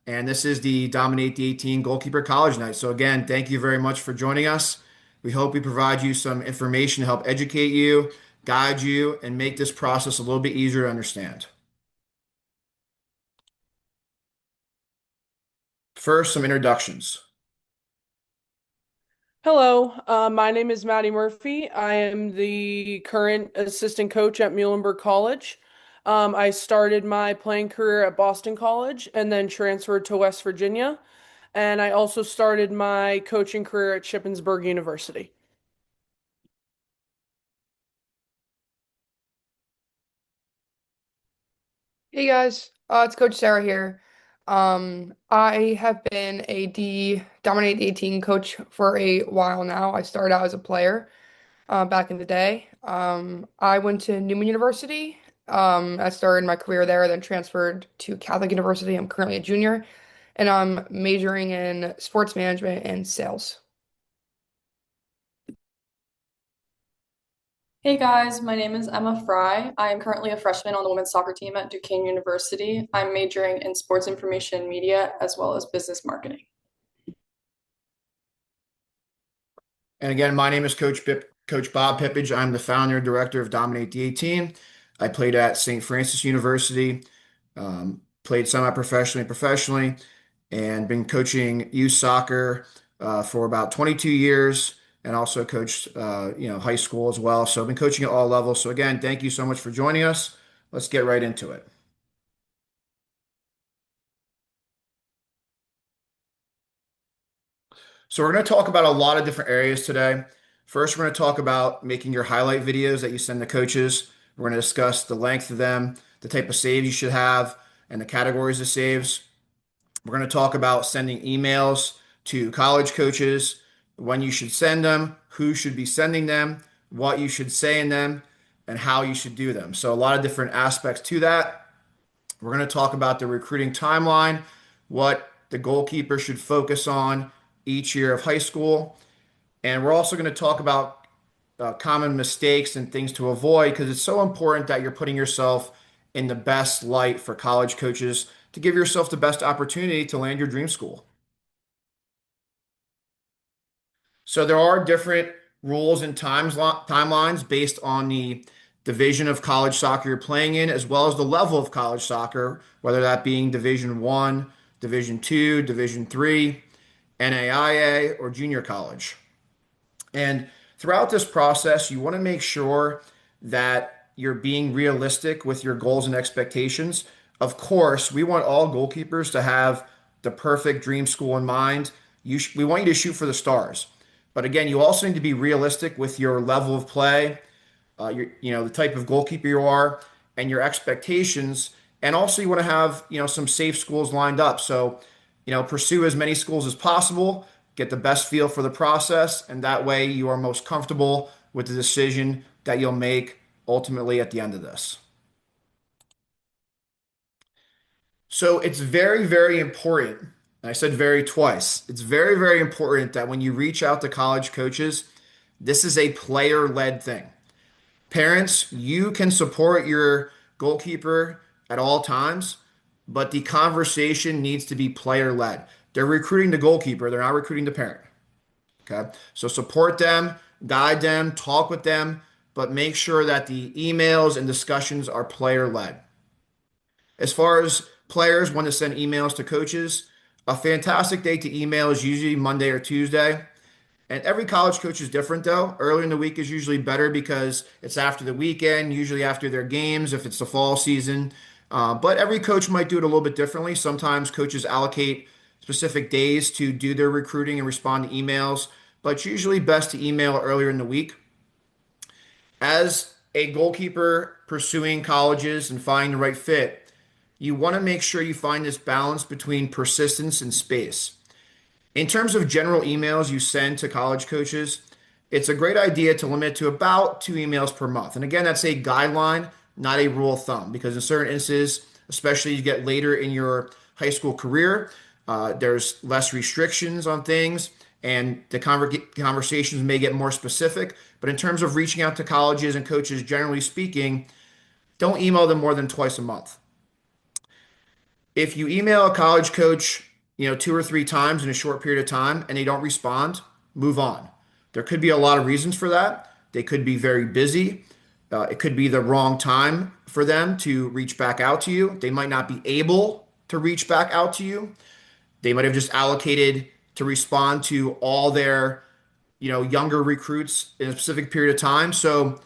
and this is the Dominate the 18 Goalkeeper College Night. So again, thank you very much for joining us. We hope we provide you some information to help educate you, guide you, and make this process a little bit easier to understand. First, some introductions. Hello, my name is Maddie Murphy. I am the current assistant coach at Muhlenberg College. I started my playing career at Boston College and then transferred to West Virginia. And I also started my coaching career at Shippensburg University. Hey guys, it's Coach Sarah here. I have been a D Dominate 18 coach for a while now. I started out as a player back in the day. I went to Newman University. I started my career there, then transferred to Catholic University. I'm currently a junior, and I'm majoring in sports management and sales. Hey guys, my name is Emma Fry. I am currently a freshman on the women's soccer team at Duquesne University. I'm majoring in sports information and media as well as business marketing. And again, my name is Coach Bob Pippage. I'm the founder and director of Dominate the 18. I played at St. Francis University, played semi-professionally and professionally, and been coaching youth soccer for about 22 years, and also coached high school as well. So I've been coaching at all levels. So again, thank you so much for joining us. Let's get right into it. So we're going to talk about a lot of different areas today. First, we're going to talk about making your highlight videos that you send to coaches. We're going to discuss the length of them, the type of saves you should have, and the categories of saves. We're going to talk about sending emails to college coaches, when you should send them, who should be sending them, what you should say in them, and how you should do them. So a lot of different aspects to that. We're going to talk about the recruiting timeline, what the goalkeeper should focus on each year of high school. And we're also going to talk about common mistakes and things to avoid because it's so important that you're putting yourself in the best light for college coaches to give yourself the best opportunity to land your dream school. So there are different rules and timelines based on the division of college soccer you're playing in, as well as the level of college soccer, whether that being Division One, Division Two, Division Three, NAIA, or junior college. And throughout this process, you want to make sure that you're being realistic with your goals and expectations. Of course, we want all goalkeepers to have the perfect dream school in mind. We want you to shoot for the stars. But again, you also need to be realistic with your level of play, the type of goalkeeper you are, and your expectations. And also, you want to have some safe schools lined up. So, pursue as many schools as possible, get the best feel for the process, and that way you are most comfortable with the decision that you'll make ultimately at the end of this. So it's very, very important. And I said very twice. It's very, very important that when you reach out to college coaches, this is a player-led thing. Parents, you can support your goalkeeper at all times, but the conversation needs to be player-led. They're recruiting the goalkeeper, they're not recruiting the parent. Okay. So support them, guide them, talk with them, but make sure that the emails and discussions are player-led. As far as players want to send emails to coaches, a fantastic day to email is usually Monday or Tuesday. And every college coach is different, though. Early in the week is usually better because it's after the weekend, usually after their games, if it's the fall season. But every coach might do it a little bit differently. Sometimes coaches allocate specific days to do their recruiting and respond to emails, but it's usually best to email earlier in the week. As a goalkeeper pursuing colleges and finding the right fit, you want to make sure you find this balance between persistence and space. In terms of general emails you send to college coaches, it's a great idea to limit to about 2 emails per month. And again, that's a guideline, not a rule of thumb, because in certain instances, especially as you get later in your high school career, there's less restrictions on things and the conversations may get more specific. But in terms of reaching out to colleges and coaches, generally speaking, don't email them more than twice a month. If you email a college coach, two or three times in a short period of time and they don't respond, move on. There could be a lot of reasons for that. They could be very busy. It could be the wrong time for them to reach back out to you. They might not be able to reach back out to you. They might have just allocated to respond to all their, younger recruits in a specific period of time. So,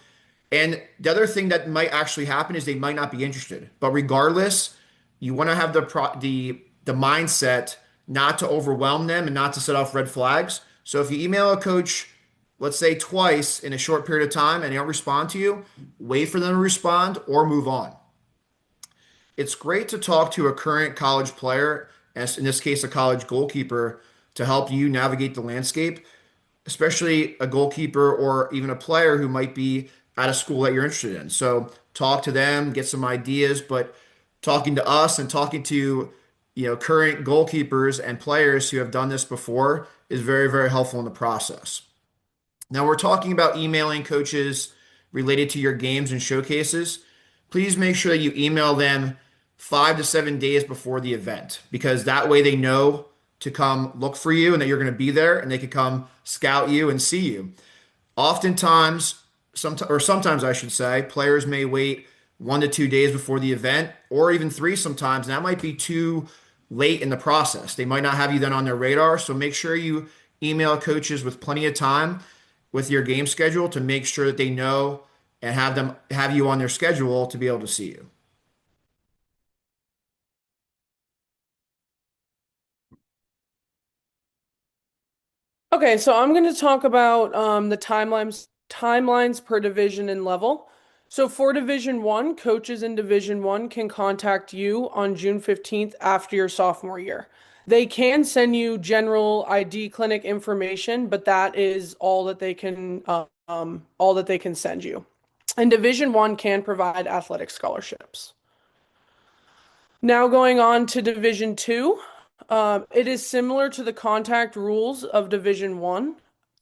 and the other thing that might actually happen is they might not be interested. But regardless, you want to have the mindset not to overwhelm them and not to set off red flags. So if you email a coach, let's say twice in a short period of time and they don't respond to you, wait for them to respond or move on. It's great to talk to a current college player, as in this case, a college goalkeeper, to help you navigate the landscape, especially a goalkeeper or even a player who might be at a school that you're interested in. So talk to them, get some ideas, but talking to us and talking to, current goalkeepers and players who have done this before is very, very helpful in the process. Now we're talking about emailing coaches related to your games and showcases. Please make sure that you email them 5 to 7 days before the event because that way they know to come look for you and that you're going to be there and they can come scout you and see you. Oftentimes, sometimes I should say, players may wait 1 to 2 days before the event, or even three sometimes, and that might be too late in the process. They might not have you then on their radar, so make sure you email coaches with plenty of time with your game schedule to make sure that they know and have you on their schedule to be able to see you. Okay, so I'm going to talk about the timelines per division and level. So for Division 1, coaches in Division 1 can contact you on June 15th after your sophomore year. They can send you general ID clinic information, but that is all that they can send you. And Division 1 can provide athletic scholarships. Now going on to Division 2. It is similar to the contact rules of Division 1.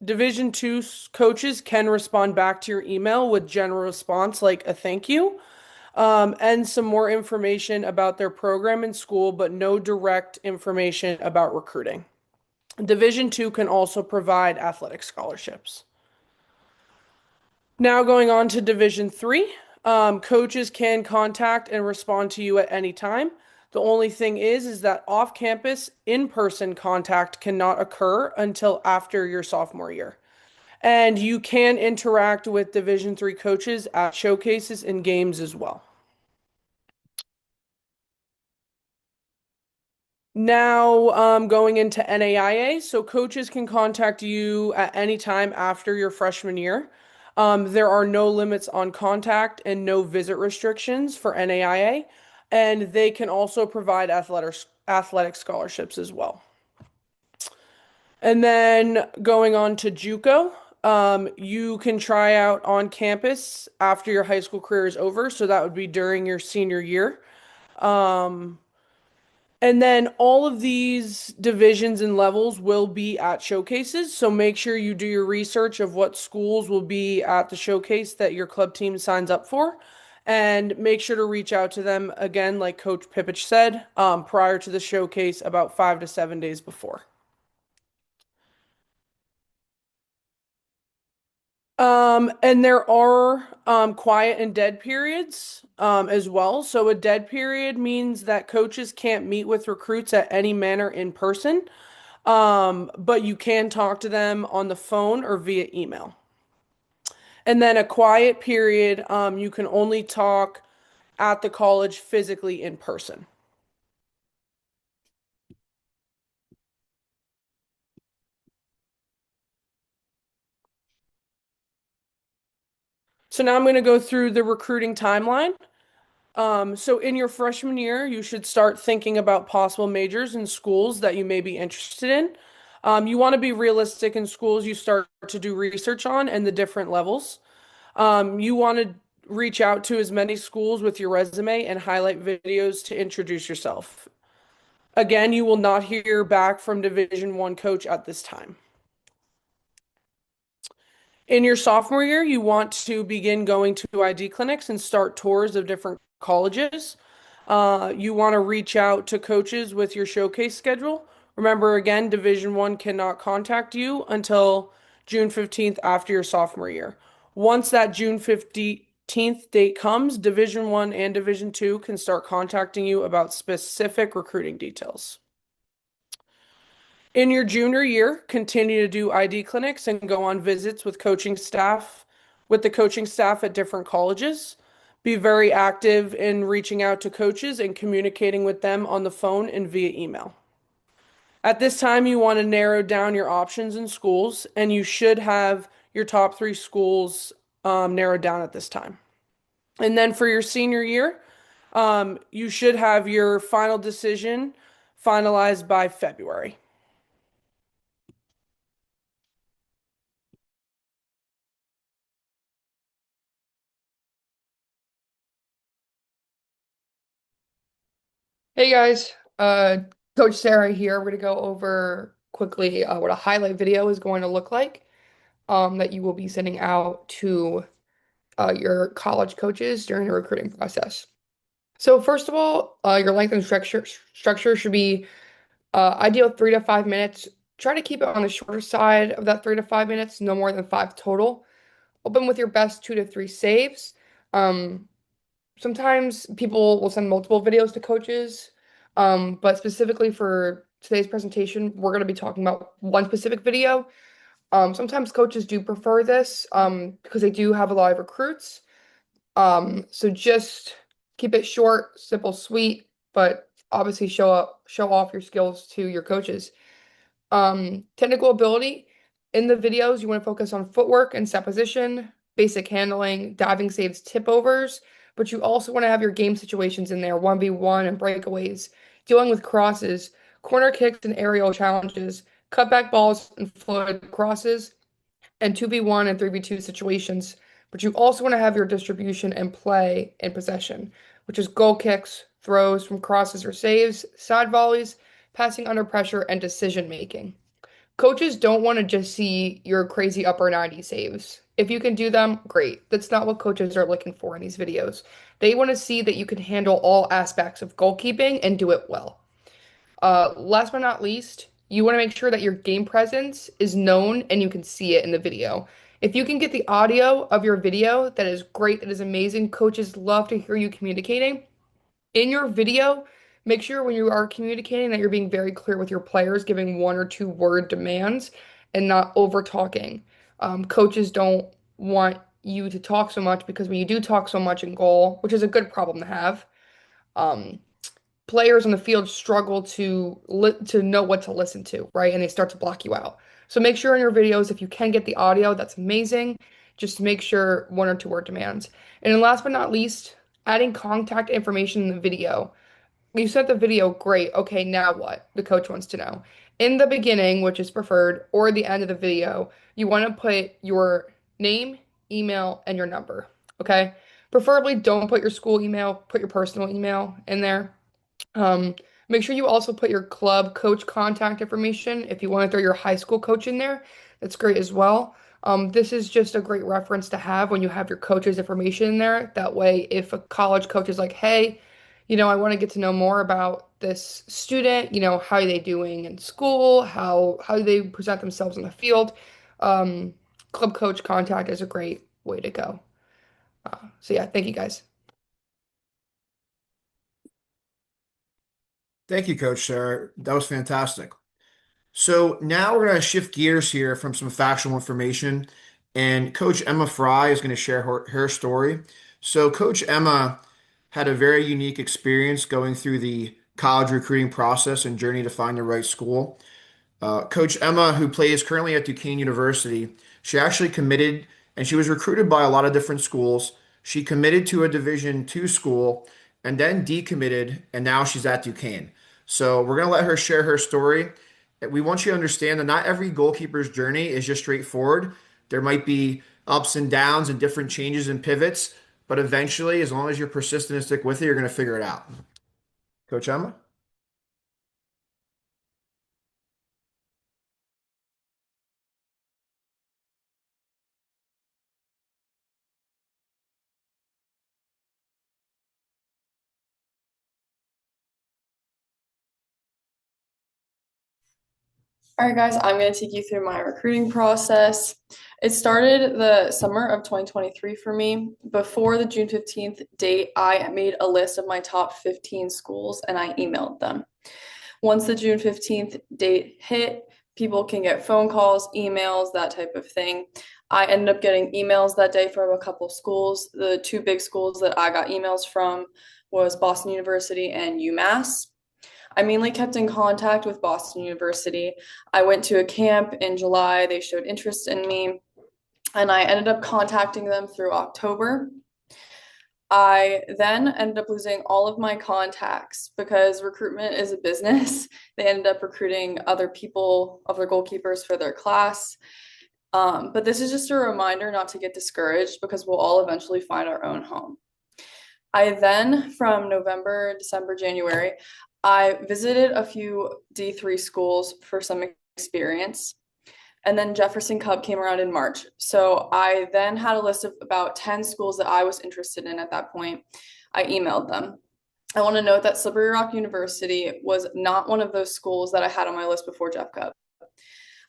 Division 2 coaches can respond back to your email with general response like a thank you, and some more information about their program in school, but no direct information about recruiting. Division 2 can also provide athletic scholarships. Now going on to Division 3, coaches can contact and respond to you at any time. The only thing is that off-campus, in-person contact cannot occur until after your sophomore year. And you can interact with Division 3 coaches at showcases and games as well. Now, going into NAIA, so coaches can contact you at any time after your freshman year. There are no limits on contact and no visit restrictions for NAIA, and they can also provide athletic scholarships as well. And then going on to JUCO, you can try out on campus after your high school career is over, so that would be during your senior year. Um, and then all of these divisions and levels will be at showcases. So make sure you do your research of what schools will be at the showcase that your club team signs up for. And make sure to reach out to them again, like Coach Pipich said, prior to the showcase about 5 to 7 days before. And there are quiet and dead periods as well. So a dead period means that coaches can't meet with recruits at any manner in person, but you can talk to them on the phone or via email. And then a quiet period, you can only talk at the college physically in person. So now I'm going to go through the recruiting timeline. So in your freshman year, you should start thinking about possible majors and schools that you may be interested in. You want to be realistic in schools you start to do research on and the different levels. You want to reach out to as many schools with your resume and highlight videos to introduce yourself. Again, you will not hear back from Division 1 coach at this time. In your sophomore year, you want to begin going to ID clinics and start tours of different colleges. You want to reach out to coaches with your showcase schedule. Remember, again, Division One cannot contact you until June 15th after your sophomore year. Once that June 15th date comes, Division One and Division Two can start contacting you about specific recruiting details. In your junior year, continue to do ID clinics and go on visits with the coaching staff at different colleges. Be very active in reaching out to coaches and communicating with them on the phone and via email. At this time, you want to narrow down your options in schools, and you should have your top three schools narrowed down at this time. And then for your senior year, you should have your final decision finalized by February. Hey guys, Coach Sarah here. We're gonna go over quickly what a highlight video is going to look like that you will be sending out to your college coaches during the recruiting process. So first of all, your length and structure should be ideal 3 to 5 minutes. Try to keep it on the shorter side of that 3 to 5 minutes, no more than five total. Open with your best 2 to 3 saves. Um, Sometimes people will send multiple videos to coaches, but specifically for today's presentation, we're going to be talking about one specific video. Sometimes coaches do prefer this because they do have a lot of recruits. So just keep it short, simple, sweet, but obviously show off your skills to your coaches. Technical ability. In the videos, you want to focus on footwork and set position, basic handling, diving saves, tip overs, but you also want to have your game situations in there, 1v1 and breakaways, dealing with crosses, corner kicks and aerial challenges, cutback balls and floated crosses, and 2v1 and 3v2 situations. But you also want to have your distribution and play in possession, which is goal kicks, throws from crosses or saves, side volleys, passing under pressure, and decision making. Coaches don't want to just see your crazy upper 90 saves. If you can do them, great. That's not what coaches are looking for in these videos. They want to see that you can handle all aspects of goalkeeping and do it well. Last but not least, you want to make sure that your game presence is known and you can see it in the video. If you can get the audio of your video, that is great, that is amazing. Coaches love to hear you communicating. In your video, make sure when you are communicating that you're being very clear with your players, giving 1 or 2 word demands and not over talking. Coaches don't want you to talk so much because when you do talk so much in goal, which is a good problem to have, um, players on the field struggle to know what to listen to, right? And they start to block you out. So make sure in your videos, if you can get the audio, that's amazing. Just make sure 1 or 2 word demands. And then last but not least, adding contact information in the video. You sent the video, great. Okay, now what? The coach wants to know. In the beginning, which is preferred, or the end of the video, you want to put your name, email, and your number. Okay? Preferably don't put your school email, put your personal email in there. Um, Make sure you also put your club coach contact information. If you want to throw your high school coach in there, that's great as well. This is just a great reference to have when you have your coach's information in there. That way, if a college coach is like, hey, I want to get to know more about this student, how are they doing in school? How do they present themselves in the field? Um, Club coach contact is a great way to go. So yeah, thank you guys. Thank you, Coach Sarah. That was fantastic. So now we're going to shift gears here from some factual information, and Coach Emma Fry is going to share her story. So Coach Emma had a very unique experience going through the college recruiting process and journey to find the right school. Coach Emma, who plays currently at Duquesne University, she actually committed and she was recruited by a lot of different schools. She committed to a Division two school and then decommitted, and now she's at Duquesne. So we're going to let her share her story. We want you to understand that not every goalkeeper's journey is just straightforward. There might be ups and downs and different changes and pivots, but eventually, as long as you're persistent and stick with it, you're going to figure it out. Coach Emma? All right, guys, I'm going to take you through my recruiting process. It started the summer of 2023 for me. Before the June 15th date, I made a list of my top 15 schools and I emailed them. Once the June 15th date hit, people can get phone calls, emails, that type of thing. I ended up getting emails that day from a couple schools. The two big schools that I got emails from was Boston University and UMass. I mainly kept in contact with Boston University. I went to a camp in July. They showed interest in me, and I ended up contacting them through October. I then ended up losing all of my contacts because recruitment is a business. They ended up recruiting other people, other goalkeepers for their class. But this is just a reminder not to get discouraged because we'll all eventually find our own home. I then, from November, December, January, I visited a few D3 schools for some experience. And then Jefferson Cup came around in March. So I then had a list of about 10 schools that I was interested in at that point. I emailed them. I want to note that Slippery Rock University was not one of those schools that I had on my list before Jeff Cup.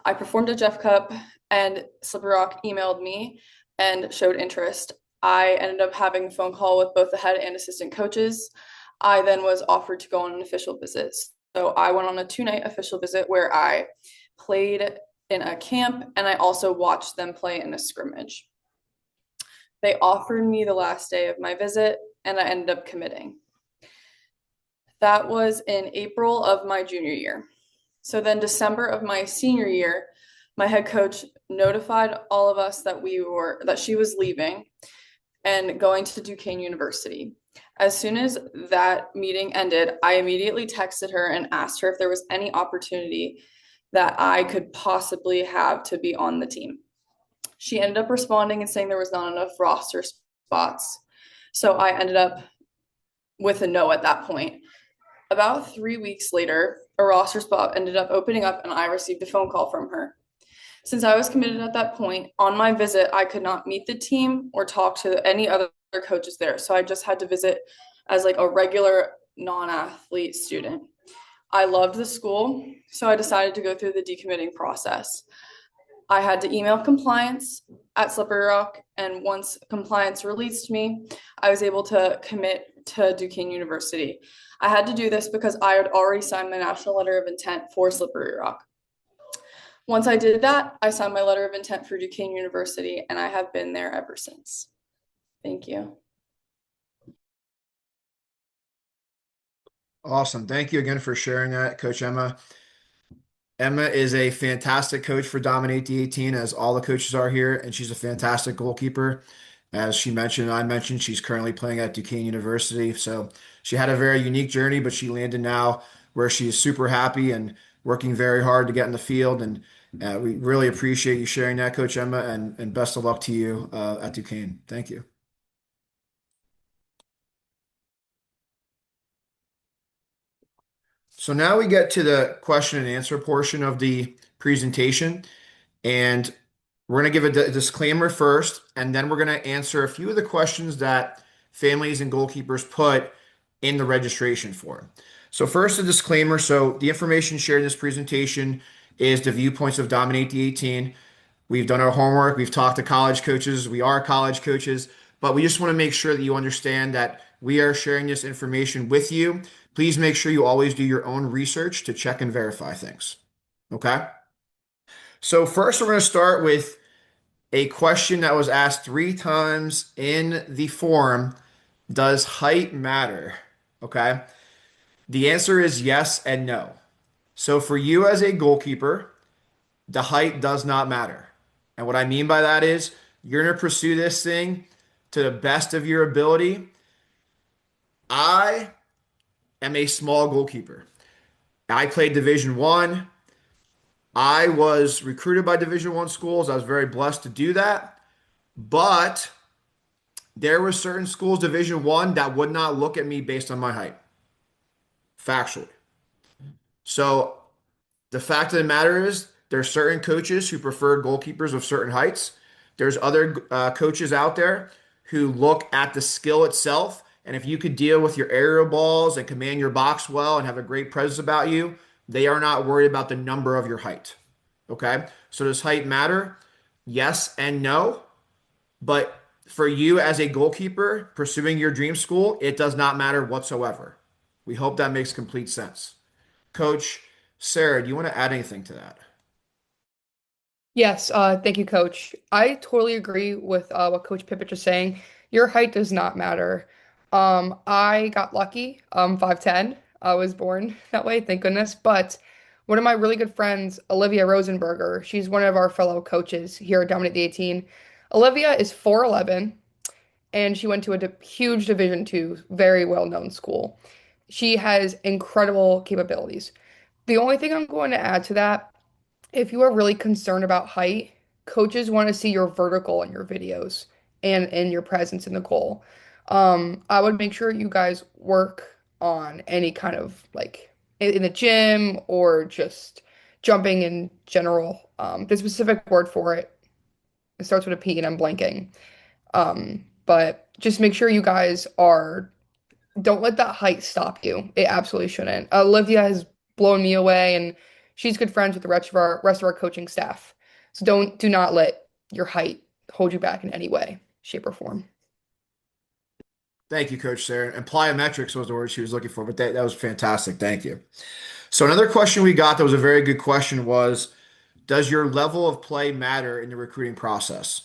I performed at Jeff Cup and Slippery Rock emailed me and showed interest. I ended up having a phone call with both the head and assistant coaches. I then was offered to go on an official visit. So I went on a 2-night official visit where I played in a camp and I also watched them play in a scrimmage. They offered me the last day of my visit and I ended up committing. That was in April of my junior year. So then December of my senior year, my head coach notified all of us that she was leaving and going to Duquesne University. As soon as that meeting ended, I immediately texted her and asked her if there was any opportunity that I could possibly have to be on the team. She ended up responding and saying there was not enough roster spots. So I ended up with a no at that point. About 3 weeks later, a roster spot ended up opening up and I received a phone call from her. Since I was committed at that point, on my visit, I could not meet the team or talk to any other coaches there. So I just had to visit as like a regular non-athlete student. I loved the school, so I decided to go through the decommitting process. I had to email compliance at Slippery Rock, and once compliance released me, I was able to commit to Duquesne University. I had to do this because I had already signed my national letter of intent for Slippery Rock. Once I did that, I signed my letter of intent for Duquesne University, and I have been there ever since. Thank you. Awesome. Thank you again for sharing that, Coach Emma. Emma is a fantastic coach for Dominate the 18, as all the coaches are here, and she's a fantastic goalkeeper. As she mentioned, I mentioned she's currently playing at Duquesne University. So she had a very unique journey, but she landed now where she is super happy and working very hard to get in the field. And we really appreciate you sharing that, Coach Emma, and best of luck to you at Duquesne. Thank you. So now we get to the question and answer portion of the presentation. And we're going to give a disclaimer first, and then we're going to answer a few of the questions that families and goalkeepers put in the registration form. So first, a disclaimer. So the information shared in this presentation is the viewpoints of Dominate the 18. We've done our homework. We've talked to college coaches. We are college coaches, but we just want to make sure that you understand that we are sharing this information with you. Please make sure you always do your own research to check and verify things. Okay? So first, we're going to start with a question that was asked 3 times in the form. Does height matter? Okay. The answer is yes and no. So for you as a goalkeeper, the height does not matter. And what I mean by that is you're going to pursue this thing to the best of your ability. I am a small goalkeeper. I played Division One. I was recruited by Division One schools. I was very blessed to do that. But there were certain schools, Division One, that would not look at me based on my height, factually. So the fact of the matter is, there are certain coaches who prefer goalkeepers of certain heights. There's other coaches out there who look at the skill itself, and if you could deal with your aerial balls and command your box well and have a great presence about you, they are not worried about the number of your height. Okay. So does height matter? Yes and no. But for you as a goalkeeper pursuing your dream school, it does not matter whatsoever. We hope that makes complete sense. Coach Sarah, do you want to add anything to that? Yes, thank you, Coach. I totally agree with what Coach Pippich is saying. Your height does not matter. I got lucky. 5'10". I was born that way, thank goodness. But one of my really good friends, Olivia Rosenberger, she's one of our fellow coaches here at Dominate the 18. Olivia is 4'11", and she went to a huge Division II, very well-known school. She has incredible capabilities. The only thing I'm going to add to that, if you are really concerned about height, coaches want to see your vertical in your videos and in your presence in the goal. I would make sure you guys work on any kind of like in the gym or just jumping in general. There's a specific word for it. It starts with a P and I'm blanking. But just make sure you guys are don't let that height stop you. It absolutely shouldn't. Olivia has blown me away, and she's good friends with the rest of our coaching staff. So do not let your height hold you back in any way, shape, or form. Thank you, Coach Sarah. And plyometrics was the word she was looking for, but that was fantastic. Thank you. So another question we got that was a very good question was, does your level of play matter in the recruiting process?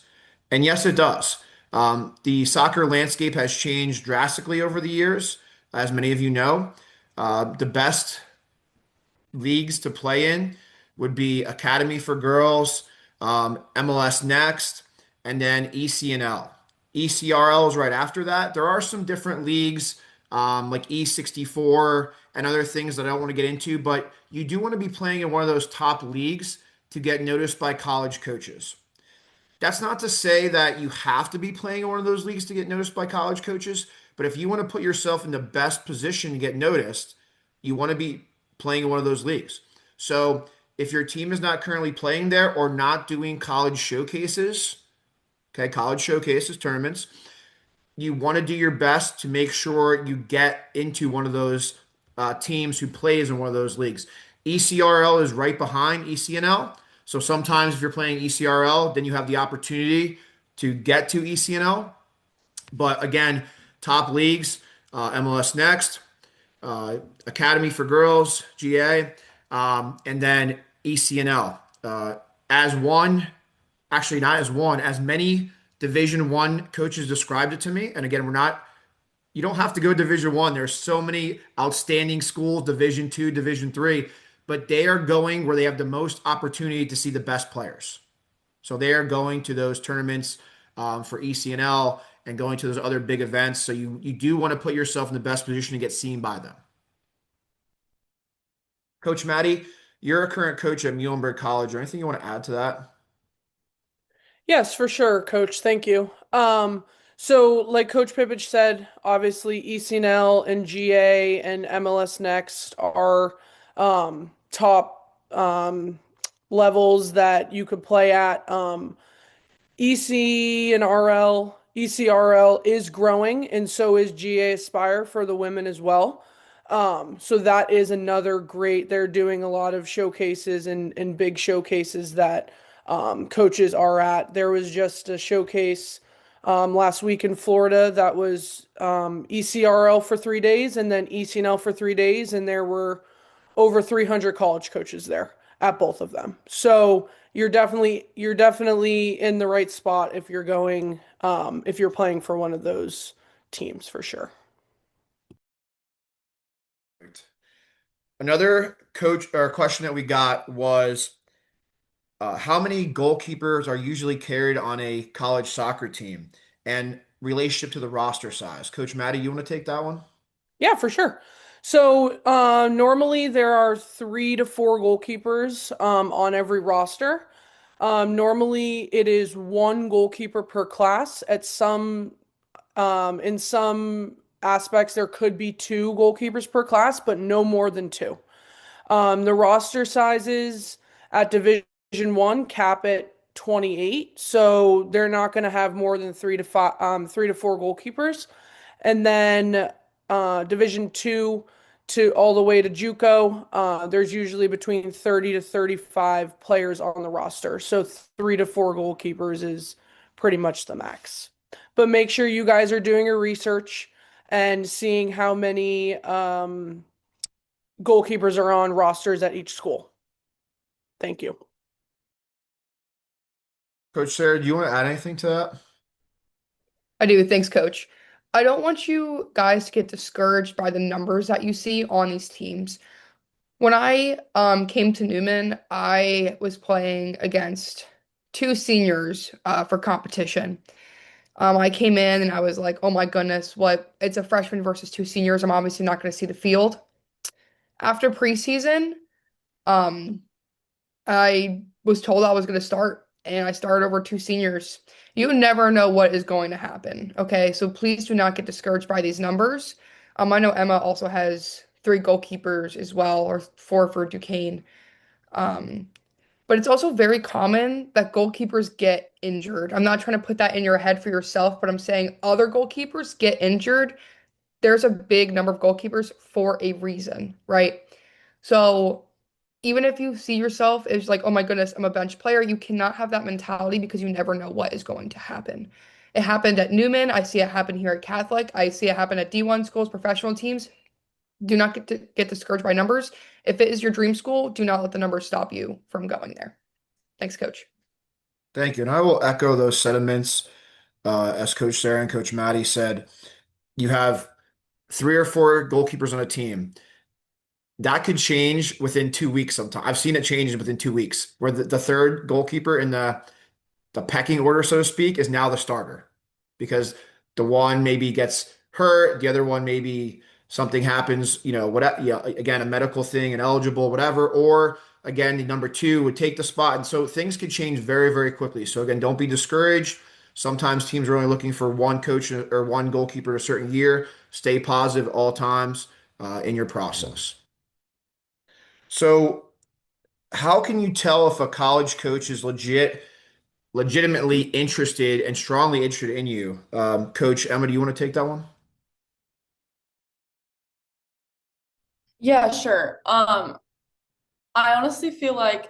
And yes, it does. The soccer landscape has changed drastically over the years, as many of you know. The best leagues to play in would be Academy for Girls, MLS Next, and then ECNL. ECRL is right after that. There are some different leagues like E64 and other things that I don't want to get into, but you do want to be playing in one of those top leagues to get noticed by college coaches. That's not to say that you have to be playing in one of those leagues to get noticed by college coaches, but if you want to put yourself in the best position to get noticed, you want to be playing in one of those leagues. So if your team is not currently playing there or not doing college showcases, okay, college showcases, tournaments, you want to do your best to make sure you get into one of those teams who plays in one of those leagues. ECRL is right behind ECNL. So sometimes if you're playing ECRL, then you have the opportunity to get to ECNL. But again, top leagues, MLS Next, Academy for Girls, GA, and then ECNL. As one, actually not as one, as many Division One coaches described it to me. And again, we're not, you don't have to go Division One. There's so many outstanding schools, Division Two, Division Three, but they are going where they have the most opportunity to see the best players. So they are going to those tournaments for ECNL and going to those other big events. So you do want to put yourself in the best position to get seen by them. Coach Maddie, you're a current coach at Muhlenberg College. Or anything you want to add to that? Yes, for sure, Coach. Thank you. So like Coach Pippich said, obviously ECNL and GA and MLS Next are top levels that you could play at. EC and RL, ECRL is growing, and so is GA Aspire for the women as well. So that is another great. They're doing a lot of showcases and big showcases that coaches are at. There was just a showcase last week in Florida that was ECRL for 3 days and then ECNL for 3 days, and there were over 300 college coaches there at both of them. So you're definitely in the right spot if you're going if you're playing for one of those teams for sure. Another coach or question that we got was how many goalkeepers are usually carried on a college soccer team and relationship to the roster size? Coach Maddie, you want to take that one? Yeah, for sure. So normally there are 3 to 4 goalkeepers on every roster. Normally it is one goalkeeper per class. In some aspects there could be 2 goalkeepers per class, but no more than two. The roster sizes at Division 1 cap at 28, so they're not going to have more than 3 to 4 goalkeepers. And then Division 2, to all the way to JUCO. There's usually between 30 to 35 players on the roster. So 3 to 4 goalkeepers is pretty much the max. But make sure you guys are doing your research and seeing how many goalkeepers are on rosters at each school. Thank you. Coach Sarah, do you want to add anything to that? I do. Thanks, Coach. I don't want you guys to get discouraged by the numbers that you see on these teams. When I came to Newman, I was playing against two seniors for competition. I came in and I was like, oh my goodness, what? It's a freshman versus two seniors. I'm obviously not going to see the field. After preseason, um, I was told I was going to start, and I started over two seniors. You never know what is going to happen. Okay, so please do not get discouraged by these numbers. I know Emma also has three goalkeepers as well, or four for Duquesne. Um, but it's also very common that goalkeepers get injured. I'm not trying to put that in your head for yourself, but I'm saying other goalkeepers get injured. There's a big number of goalkeepers for a reason, right? So even if you see yourself as like, oh my goodness, I'm a bench player, you cannot have that mentality because you never know what is going to happen. It happened at Newman. I see it happen here at Catholic. I see it happen at D1 schools, professional teams. Do not get discouraged by numbers. If it is your dream school, do not let the numbers stop you from going there. Thanks, Coach. Thank you. And I will echo those sentiments. As Coach Sarah and Coach Maddie said, you have 3 or 4 goalkeepers on a team. That could change within 2 weeks sometimes. I've seen it change within 2 weeks, where the third goalkeeper in the pecking order, so to speak, is now the starter because the one maybe gets hurt, the other one maybe something happens, whatever, yeah, again, a medical thing, ineligible, whatever, or again, the number two would take the spot. And so things could change very, very quickly. So again, don't be discouraged. Sometimes teams are only looking for one coach or one goalkeeper a certain year. Stay positive all times in your process. So how can you tell if a college coach is legitimately interested and strongly interested in you? Coach Emma, do you want to take that one? Yeah, sure. I honestly feel like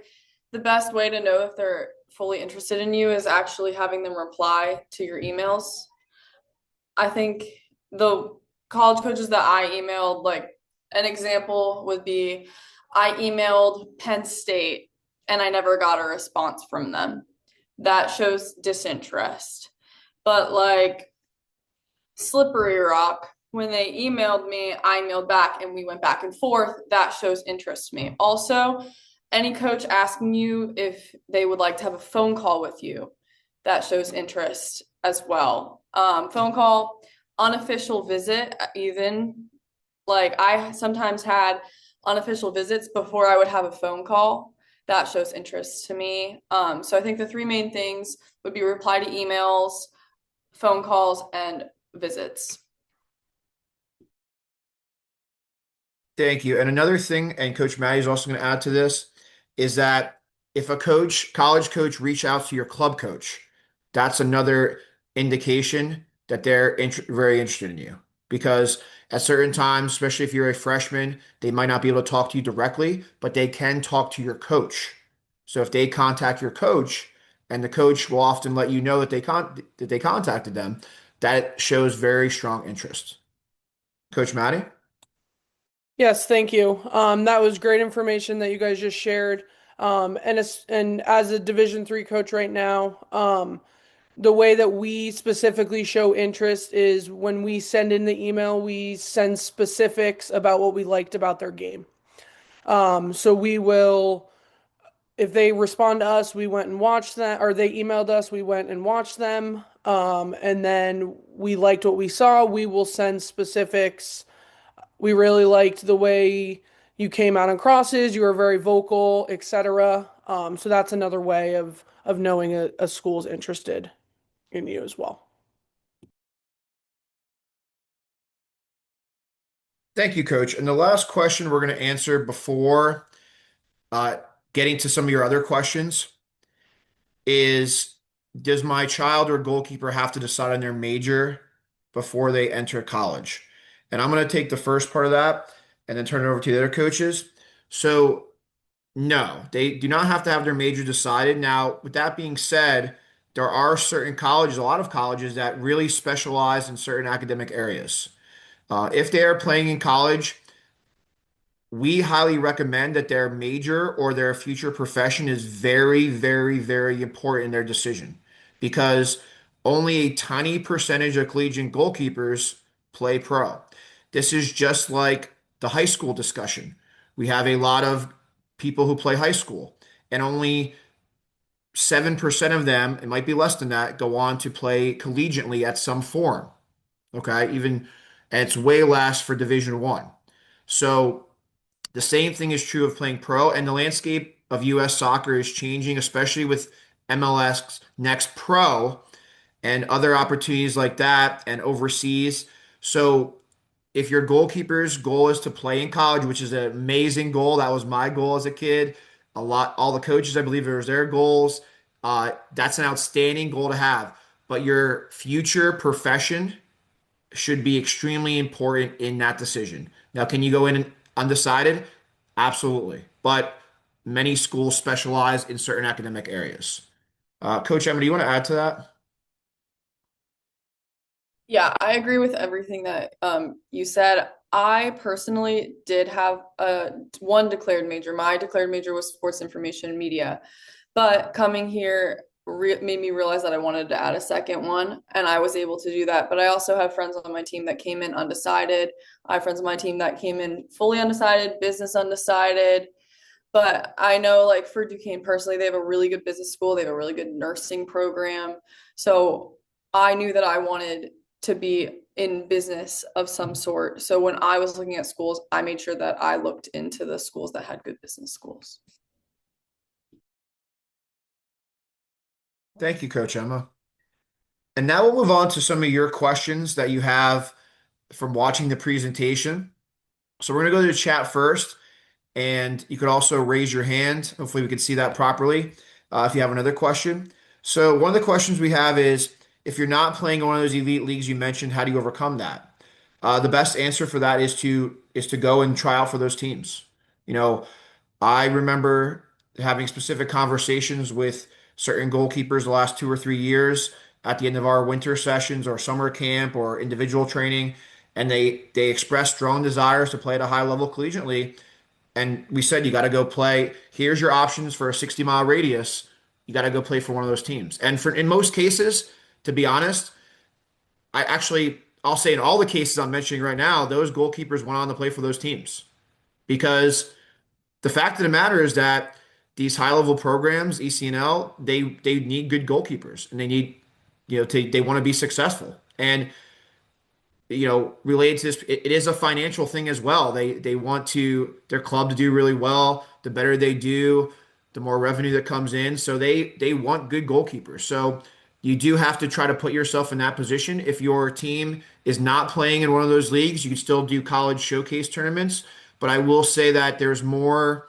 the best way to know if they're fully interested in you is actually having them reply to your emails. I think the college coaches that I emailed, like an example would be I emailed Penn State and I never got a response from them. That shows disinterest. But like Slippery Rock, when they emailed me, I emailed back and we went back and forth. That shows interest to me. Also, any coach asking you if they would like to have a phone call with you, that shows interest as well. Phone call, unofficial visit, even like I sometimes had unofficial visits before I would have a phone call. That shows interest to me. So I think the three main things would be reply to emails, phone calls, and visits. Thank you. And another thing, and Coach Maddie is also going to add to this, is that if a college coach, reach out to your club coach, that's another indication that they're very interested in you. Because at certain times, especially if you're a freshman, they might not be able to talk to you directly, but they can talk to your coach. So if they contact your coach, and the coach will often let you know that they contacted them, that shows very strong interest. Coach Maddie? Yes, thank you. That was great information that you guys just shared. And as a Division 3 coach right now, the way that we specifically show interest is when we send in the email, we send specifics about what we liked about their game. So we will, if they respond to us, we went and watched that, or they emailed us, we went and watched them. And then we liked what we saw, we will send specifics. We really liked the way you came out on crosses, you were very vocal, etc. So that's another way of knowing a school's interested in you as well. Thank you, Coach. And the last question we're going to answer before uh, getting to some of your other questions is, does my child or goalkeeper have to decide on their major before they enter college? And I'm going to take the first part of that. and then turn it over to the other coaches. So no, they do not have to have their major decided. Now, with that being said, there are certain colleges, a lot of colleges that really specialize in certain academic areas. If they are playing in college, we highly recommend that their major or their future profession is very, very, very important in their decision because only a tiny percentage of collegiate goalkeepers play pro. This is just like the high school discussion. We have a lot of people who play high school, and only 7% of them, it might be less than that, go on to play collegiately at some form. Okay, even and it's way less for Division One. So the same thing is true of playing pro, and the landscape of U.S. soccer is changing, especially with MLS Next Pro and other opportunities like that and overseas. So if your goalkeeper's goal is to play in college, which is an amazing goal, that was my goal as a kid. All the coaches, I believe, it was their goals. That's an outstanding goal to have. But your future profession should be extremely important in that decision. Now, can you go in undecided? Absolutely. But many schools specialize in certain academic areas. Coach Emma, do you want to add to that? Yeah, I agree with everything that you said. I personally did have a one declared major. My declared major was sports information and media, but coming here made me realize that I wanted to add a second one, and I was able to do that. But I also have friends on my team that came in undecided. I have friends on my team that came in fully undecided, business undecided. But I know, like for Duquesne personally, they have a really good business school. They have a really good nursing program. So I knew that I wanted to be in business of some sort. So when I was looking at schools, I made sure that I looked into the schools that had good business schools. Thank you, Coach Emma. And now we'll move on to some of your questions that you have from watching the presentation. So we're going to go to the chat first, and you could also raise your hand. Hopefully, we can see that properly if you have another question. So one of the questions we have is, if you're not playing in one of those elite leagues you mentioned, how do you overcome that? The best answer for that is to go and try out for those teams. You know, I remember having specific conversations with certain goalkeepers the last 2 or 3 years at the end of our winter sessions or summer camp or individual training, and they expressed strong desires to play at a high level collegiately. And we said, you got to go play. Here's your options for a 60-mile radius. You got to go play for one of those teams. And for in most cases, to be honest, I'll say in all the cases I'm mentioning right now, those goalkeepers went on to play for those teams because the fact of the matter is that these high level programs, ECNL, they need good goalkeepers and they need, they want to be successful. And related to this, it is a financial thing as well. They want their club to do really well. The better they do, the more revenue that comes in. So they want good goalkeepers. So you do have to try to put yourself in that position. If your team is not playing in one of those leagues, you can still do college showcase tournaments. But I will say that there's more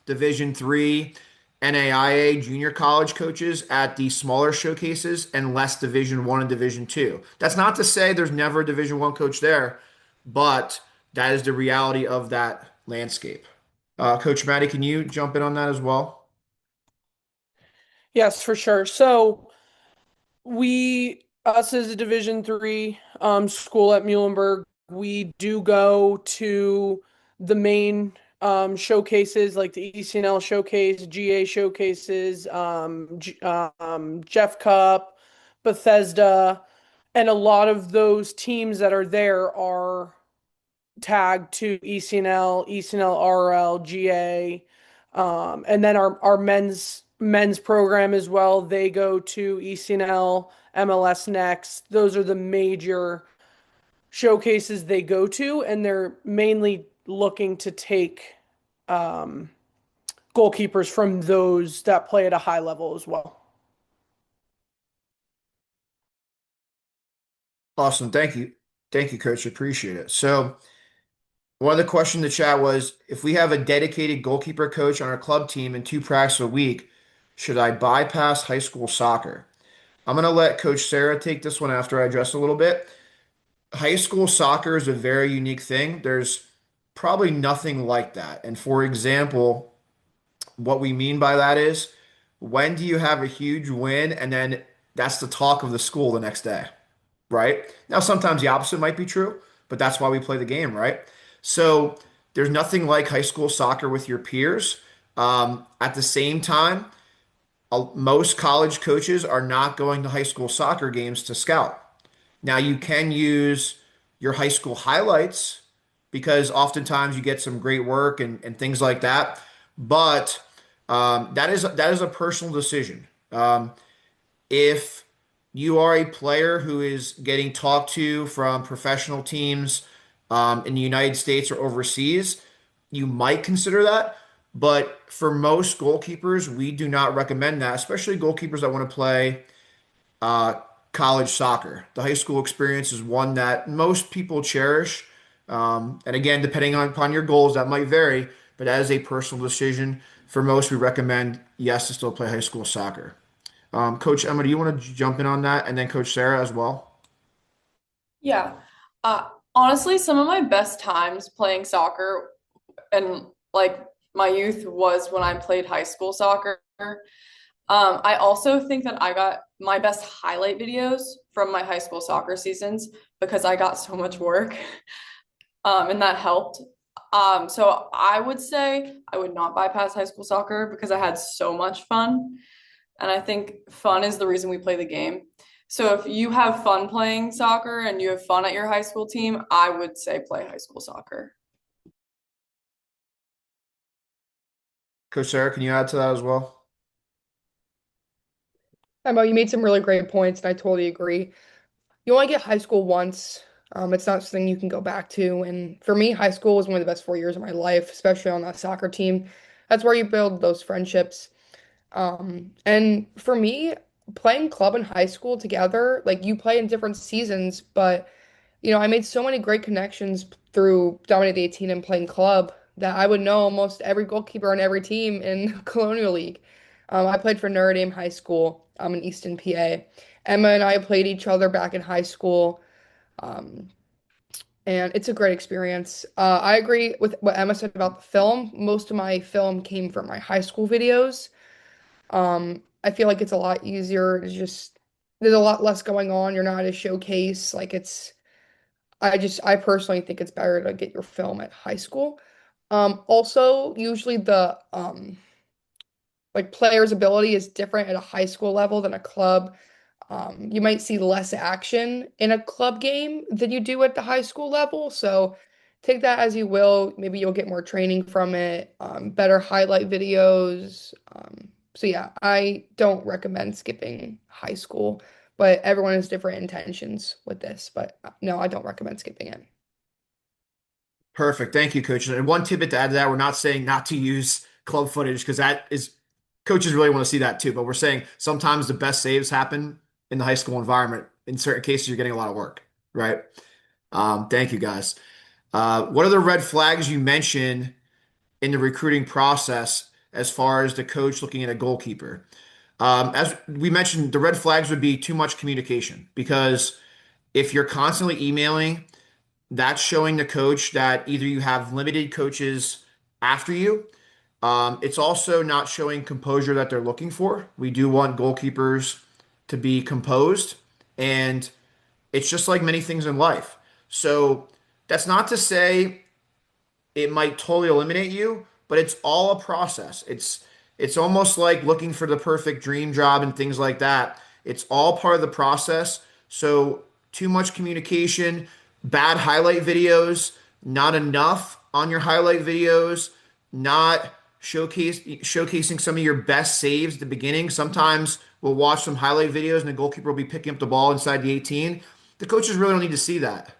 Division 3 NAIA junior college coaches at the smaller showcases and less Division 1 and Division 2. That's not to say there's never a Division 1 coach there, but that is the reality of that landscape. Coach Maddie, can you jump in on that as well? Yes, for sure. So us as a Division 3 school at Muhlenberg, we do go to the main showcases like the ECNL showcase, GA showcases, Jeff Cup, Bethesda, and a lot of those teams that are there are tagged to ECNL, ECNL RL, GA, and then our men's program as well. They go to ECNL, MLS Next. Those are the major showcases they go to, and they're mainly looking to take um, goalkeepers from those that play at a high level as well. Awesome. Thank you. Thank you, Coach. Appreciate it. So one of the questions in the chat was, if we have a dedicated goalkeeper coach on our club team and two practices a week, should I bypass high school soccer? I'm going to let Coach Sarah take this one after I address a little bit. High school soccer is a very unique thing. probably nothing like that. And for example, what we mean by that is when do you have a huge win and then that's the talk of the school the next day, right? Now, sometimes the opposite might be true, but that's why we play the game, right? So there's nothing like high school soccer with your peers. At the same time, most college coaches are not going to high school soccer games to scout. Now, you can use your high school highlights because oftentimes you get some great work and things like that. But that is a personal decision. If you are a player who is getting talked to from professional teams in the United States or overseas, you might consider that. But for most goalkeepers, we do not recommend that, especially goalkeepers that want to play uh, college soccer. The high school experience is one that most people cherish. And again, depending upon your goals, that might vary, but as a personal decision, for most, we recommend yes to still play high school soccer. Coach Emma, do you want to jump in on that? And then Coach Sarah as well? Yeah. Uh, Honestly, some of my best times playing soccer and like my youth was when I played high school soccer. I also think that I got my best highlight videos from my high school soccer seasons because I got so much work, and that helped. So I would say I would not bypass high school soccer because I had so much fun. And I think fun is the reason we play the game. So if you have fun playing soccer and you have fun at your high school team, I would say play high school soccer. Coach Sarah, can you add to that as well? Emma, you made some really great points, and I totally agree. You only get high school once. It's not something you can go back to. And for me, high school was one of the best 4 years of my life, especially on that soccer team. That's where you build those friendships. And for me, playing club and high school together, like you play in different seasons, but I made so many great connections through Dominate 18 and playing club that I would know almost every goalkeeper on every team in Colonial League. I played for Notre Dame High School in Easton, PA. Emma and I played each other back in high school, um, and it's a great experience. I agree with what Emma said about the film. Most of my film came from my high school videos. I feel like it's a lot easier. There's a lot less going on. You're not at a showcase. I personally think it's better to get your film at high school. Also, usually the like player's ability is different at a high school level than a club. You might see less action in a club game than you do at the high school level. So take that as you will. Maybe you'll get more training from it, better highlight videos. So yeah, I don't recommend skipping high school, but everyone has different intentions with this. But no, I don't recommend skipping it. Perfect. Thank you, Coach. And one tidbit to add to that, we're not saying not to use club footage because that is coaches really want to see that too. But we're saying sometimes the best saves happen in the high school environment. In certain cases, you're getting a lot of work, right? Thank you, guys. What are the red flags you mentioned in the recruiting process as far as the coach looking at a goalkeeper? As we mentioned, the red flags would be too much communication because if you're constantly emailing, that's showing the coach that either you have limited coaches after you. It's also not showing composure that they're looking for. We do want goalkeepers to be composed, and it's just like many things in life. So that's not to say it might totally eliminate you, but it's all a process. It's almost like looking for the perfect dream job and things like that. It's all part of the process. So too much communication, bad highlight videos, not enough on your highlight videos, not showcasing some of your best saves at the beginning. Sometimes we'll watch some highlight videos and the goalkeeper will be picking up the ball inside the 18. The coaches really don't need to see that,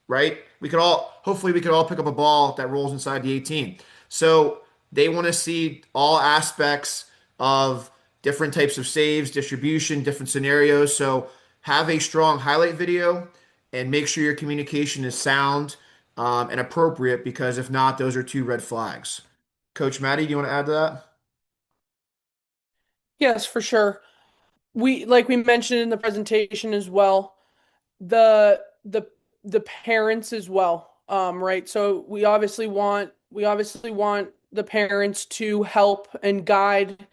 right? Hopefully we could all pick up a ball that rolls inside the 18. So they want to see all aspects of different types of saves, distribution, different scenarios. So have a strong highlight video and make sure your communication is sound and appropriate because if not, those are two red flags. Coach Maddie, do you want to add to that? Yes, for sure. We mentioned in the presentation as well, the the parents as well. right? So we obviously want the parents to help and guide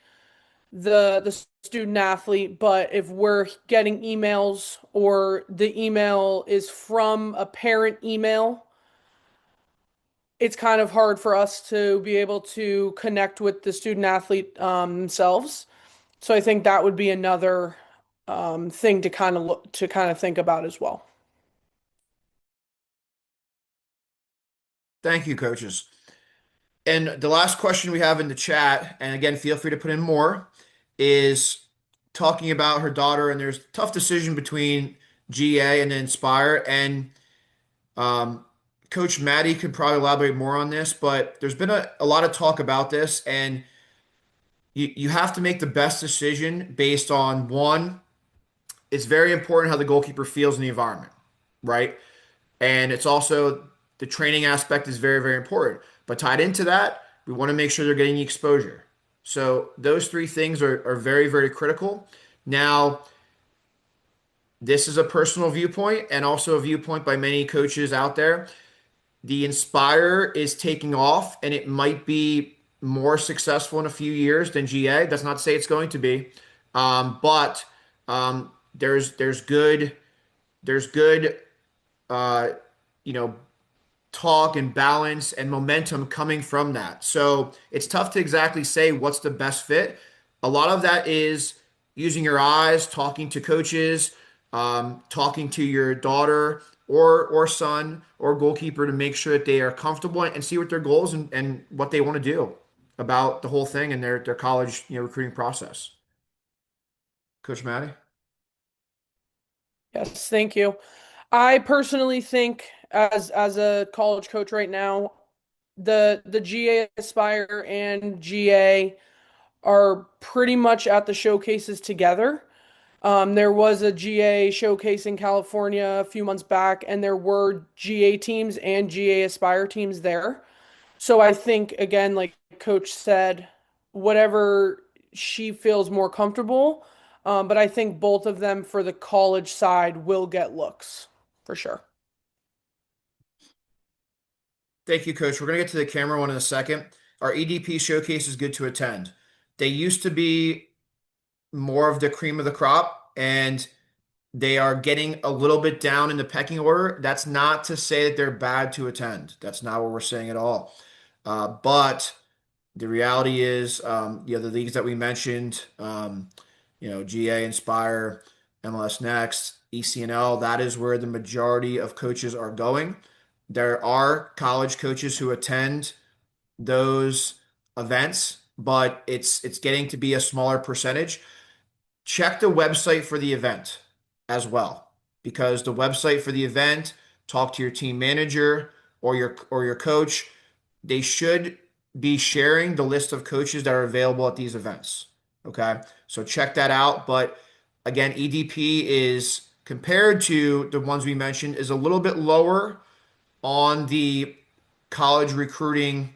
the student athlete, but if we're getting emails or the email is from a parent email, it's kind of hard for us to be able to connect with the student athlete themselves. So I think that would be another thing to kind of look to kind of think about as well. Thank you, coaches. And the last question we have in the chat, and again, feel free to put in more, is talking about her daughter, and there's a tough decision between GA and Inspire. And um, Coach Maddie could probably elaborate more on this, but there's been a lot of talk about this, and you have to make the best decision based on one, it's very important how the goalkeeper feels in the environment, right? And it's also the training aspect is very, very important. But tied into that, we want to make sure they're getting the exposure. So those three things are very, very critical. Now, this is a personal viewpoint and also a viewpoint by many coaches out there. The Inspire is taking off and it might be more successful in a few years than GA. That's not to say it's going to be. But there's good uh, you know talk and balance and momentum coming from that. So it's tough to exactly say what's the best fit. A lot of that is using your eyes, talking to coaches, talking to your daughter or son or goalkeeper to make sure that they are comfortable and see what their goals and what they want to do about the whole thing and their college recruiting process. Coach Maddie? Yes, thank you. I personally think as a college coach right now, the GA Aspire and GA are pretty much at the showcases together. There was a GA showcase in California a few months back, and there were GA teams and GA Aspire teams there. So I think, again, like Coach said, whatever she feels more comfortable. But I think both of them for the college side will get looks for sure. Thank you, Coach. We're going to get to the camera one in a second. Our EDP showcase is good to attend. They used to be more of the cream of the crop, and they are getting a little bit down in the pecking order. That's not to say that they're bad to attend. That's not what we're saying at all. But the reality is, the leagues that we mentioned, GA, Inspire, MLS Next, ECNL, that is where the majority of coaches are going. There are college coaches who attend those events, but it's getting to be a smaller percentage. Check the website for the event as well, because the website for the event, talk to your team manager or your coach. They should be sharing the list of coaches that are available at these events. Okay, so check that out. But again, EDP is compared to the ones we mentioned is a little bit lower on the college recruiting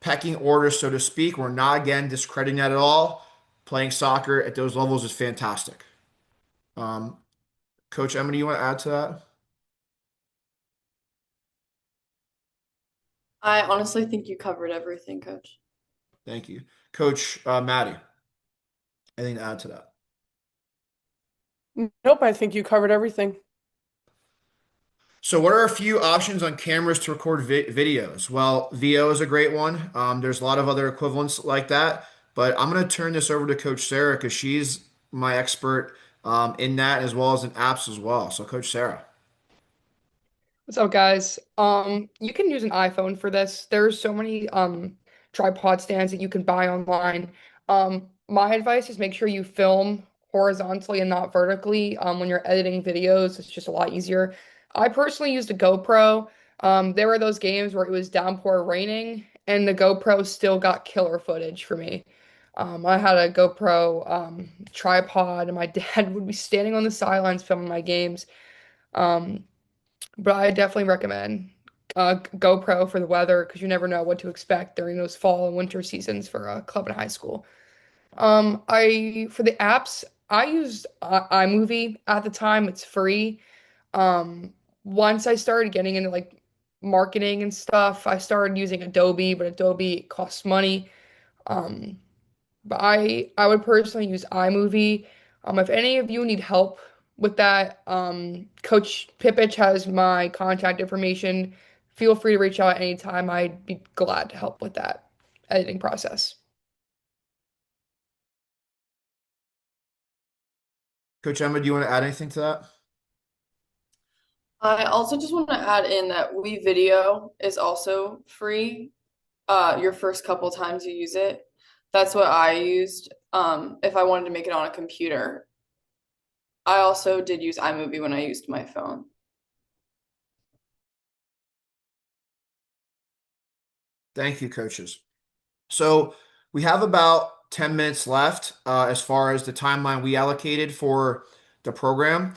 pecking order, so to speak. We're not, again, discrediting that at all. Playing soccer at those levels is fantastic. Um, Coach Emily, you want to add to that? I honestly think you covered everything, Coach. Thank you. Coach Maddie, anything to add to that? Nope, I think you covered everything. So, what are a few options on cameras to record videos? Well, VO is a great one. There's a lot of other equivalents like that, but I'm going to turn this over to Coach Sarah because she's my expert in that as well as in apps as well. So, Coach Sarah. What's up, guys? You can use an iPhone for this. There's so many tripod stands that you can buy online. My advice is make sure you film horizontally and not vertically. When you're editing videos, it's just a lot easier. I personally used a GoPro. There were those games where it was downpour raining, and the GoPro still got killer footage for me. I had a GoPro tripod, and my dad would be standing on the sidelines filming my games. Um, but I definitely recommend GoPro for the weather because you never know what to expect during those fall and winter seasons for a club and high school. I for the apps, I used iMovie at the time. It's free. Um, Once I started getting into like marketing and stuff. I started using Adobe, but Adobe costs money. Um, but I would personally use iMovie. If any of you need help with that, Coach Pipich has my contact information. Feel free to reach out anytime. I'd be glad to help with that editing process. Coach Emma, do you want to add anything to that? I also just want to add in that WeVideo is also free. Your first couple times you use it. That's what I used. If I wanted to make it on a computer. I also did use iMovie when I used my phone. Thank you, coaches. So we have about 10 minutes left as far as the timeline we allocated for the program.